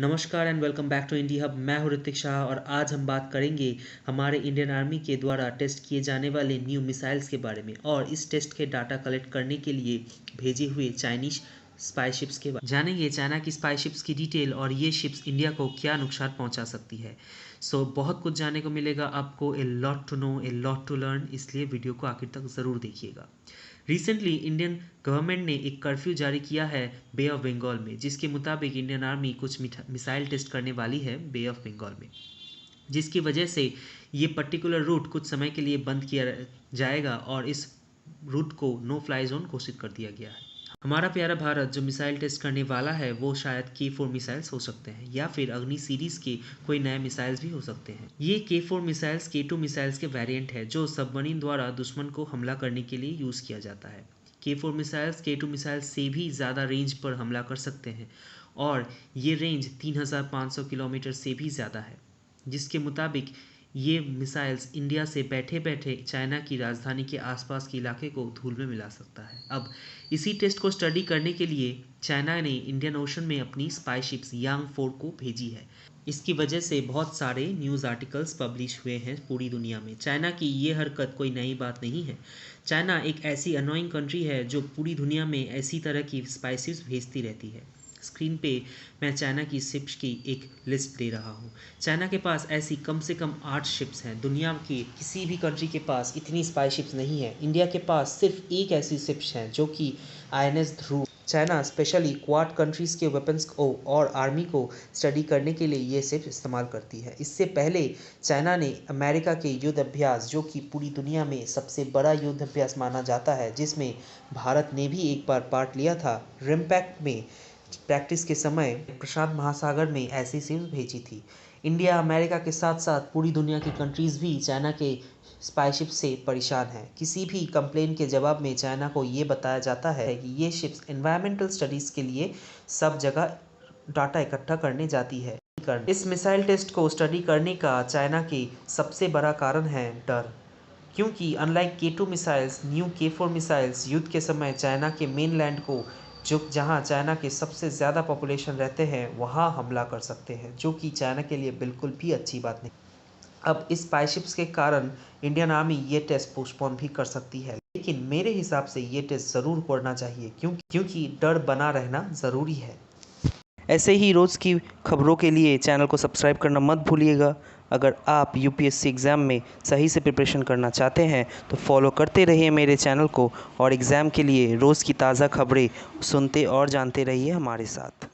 नमस्कार and welcome back to Indie Hub. मैं हूं ऋतिक शाह और आज हम बात करेंगे हमारे इंडियन आर्मी के द्वारा टेस्ट किए जाने वाले न्यू मिसाइल्स के बारे में और इस टेस्ट के डाटा कलेक्ट करने के लिए भेजे हुए चाइनीज स्पाई शिप्स के बारे में जानेंगे। चाइना की स्पाई शिप्स की डिटेल और ये शिप्स इंडिया को क्या नुकसान पहुंचा सकती है। बहुत कुछ जानने को मिलेगा आपको। A lot to know, a lot to learn, इसलिए वीडियो को आखिर तक ज़रूर देखिएगा। रिसेंटली इंडियन गवर्नमेंट ने एक कर्फ्यू जारी किया है बे ऑफ बंगाल में, जिसके मुताबिक इंडियन आर्मी कुछ मिसाइल टेस्ट करने वाली है बे ऑफ बंगाल में, जिसकी वजह से ये पर्टिकुलर रूट कुछ समय के लिए बंद किया जाएगा और इस रूट को नो फ्लाई जोन घोषित कर दिया गया है। हमारा प्यारा भारत जो मिसाइल टेस्ट करने वाला है वो शायद K4 मिसाइल्स हो सकते हैं या फिर अग्नि सीरीज के कोई नए मिसाइल्स भी हो सकते हैं। ये K4 मिसाइल्स K2 मिसाइल्स के वेरिएंट है जो सबमरीन द्वारा दुश्मन को हमला करने के लिए यूज़ किया जाता है। K4 मिसाइल्स K2 मिसाइल्स से भी ज़्यादा रेंज पर हमला कर सकते हैं और ये रेंज 3500 किलोमीटर से भी ज़्यादा है, जिसके मुताबिक ये मिसाइल्स इंडिया से बैठे बैठे चाइना की राजधानी के आसपास के इलाके को धूल में मिला सकता है। अब इसी टेस्ट को स्टडी करने के लिए चाइना ने इंडियन ओशन में अपनी स्पाई शिप्स यांग 4 को भेजी है। इसकी वजह से बहुत सारे न्यूज़ आर्टिकल्स पब्लिश हुए हैं पूरी दुनिया में। चाइना की ये हरकत कोई नई बात नहीं है। चाइना एक ऐसी अनोइंग कंट्री है जो पूरी दुनिया में ऐसी तरह की स्पाई शिप्स भेजती रहती है। स्क्रीन पे मैं चाइना की शिप्स की एक लिस्ट दे रहा हूँ। चाइना के पास ऐसी कम से कम 8 शिप्स हैं। दुनिया की किसी भी कंट्री के पास इतनी स्पाई शिप्स नहीं है। इंडिया के पास सिर्फ एक ऐसी शिप्स है जो कि INS ध्रुव। चाइना स्पेशली क्वाड कंट्रीज़ के वेपन्स को और आर्मी को स्टडी करने के लिए ये शिप्स इस्तेमाल करती है। इससे पहले चाइना ने अमेरिका के युद्ध अभ्यास, जो कि पूरी दुनिया में सबसे बड़ा युद्ध अभ्यास माना जाता है, जिसमें भारत ने भी एक बार पार्ट लिया था, रिम्पैक्ट में प्रैक्टिस के समय प्रशांत महासागर में ऐसी शिप्स भेजी थी। इंडिया अमेरिका के साथ साथ पूरी दुनिया की कंट्रीज़ भी चाइना के स्पाई शिप से परेशान है। किसी भी कंप्लेन के जवाब में चाइना को ये बताया जाता है कि ये शिप्स एनवायरमेंटल स्टडीज़ के लिए सब जगह डाटा इकट्ठा करने जाती है। इस मिसाइल टेस्ट को स्टडी करने का चाइना की सबसे बड़ा कारण है डर, क्योंकि unlike K2 missiles, new K4 missiles युद्ध के समय चाइना के मेनलैंड को, जो जहां चाइना के सबसे ज़्यादा पॉपुलेशन रहते हैं, वहां हमला कर सकते हैं, जो कि चाइना के लिए बिल्कुल भी अच्छी बात नहीं। अब इस स्पाई शिप्स के कारण इंडियन आर्मी ये टेस्ट पोस्टपोन भी कर सकती है, लेकिन मेरे हिसाब से ये टेस्ट ज़रूर करना चाहिए क्योंकि डर बना रहना ज़रूरी है। ऐसे ही रोज़ की खबरों के लिए चैनल को सब्सक्राइब करना मत भूलिएगा। अगर आप UPSC एग्ज़ाम में सही से प्रिपरेशन करना चाहते हैं तो फॉलो करते रहिए मेरे चैनल को और एग्ज़ाम के लिए रोज़ की ताज़ा खबरें सुनते और जानते रहिए हमारे साथ।